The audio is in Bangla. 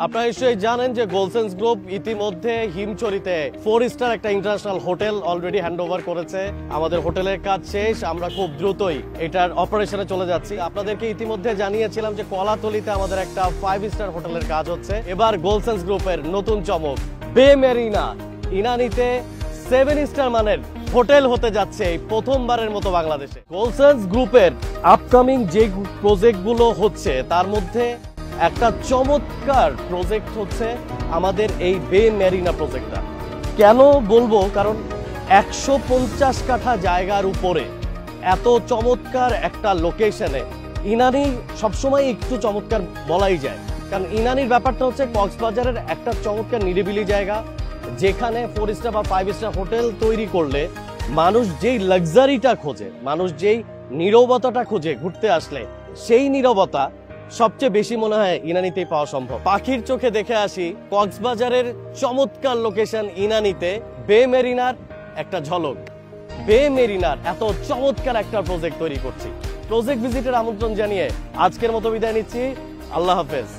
আপনারা নিশ্চয়ই জানেন যে গোলসেন্স গ্রুপ ইতিমধ্যে হিমচরিতে 4 স্টার একটা ইন্টারন্যাশনাল হোটেল অলরেডি হ্যান্ডওভার করেছে। আমাদের হোটেলের কাজ শেষ, আমরা খুব দ্রুতই এটার অপারেশনে চলে যাচ্ছি। আপনাদেরকে ইতিমধ্যে জানিয়েছিলাম যে কলাতলিতে আমাদের একটা 5 স্টার হোটেলের কাজ হচ্ছে। এবার গোলসেন্স গ্রুপের নতুন চমক বে মেরিনা ইনানিতে 7 স্টার মানের হোটেল হতে যাচ্ছে এই প্রথমবারের মতো বাংলাদেশে। গোলসেন্স গ্রুপের আপকামিং যে প্রজেক্টগুলো হচ্ছে তার মধ্যে একটা চমৎকার প্রজেক্ট হচ্ছে আমাদের এই বে মেরিনা প্রজেক্টটা। কেন বলবো, কারণ 150 কাঠা জায়গার উপরে এত চমৎকার একটা লোকেশনে ইনানি সবসময় একটু চমৎকার বলাই যায়। কারণ ইনানির ব্যাপারটা হচ্ছে কক্সবাজারের একটা চমৎকার নিরিবিলি জায়গা, যেখানে 4 স্টার বা 5 স্টার হোটেল তৈরি করলে মানুষ যেই লাক্সারিটা খোঁজে, মানুষ যেই নীরবতাটা খোঁজে ঘুরতে আসলে, সেই নীরবতা সবচেয়ে বেশি মনে হয় ইনানিতেই পাওয়া সম্ভব। পাখির চোখে দেখে আসি কক্সবাজারের চমৎকার লোকেশন ইনানিতে বে মেরিনার একটা ঝলক। বে মেরিনার এত চমৎকার একটা প্রজেক্ট তৈরি করছি। প্রজেক্ট ভিজিটের আমন্ত্রণ জানিয়ে আজকের মতো বিদায় নিচ্ছি। আল্লাহ হাফেজ।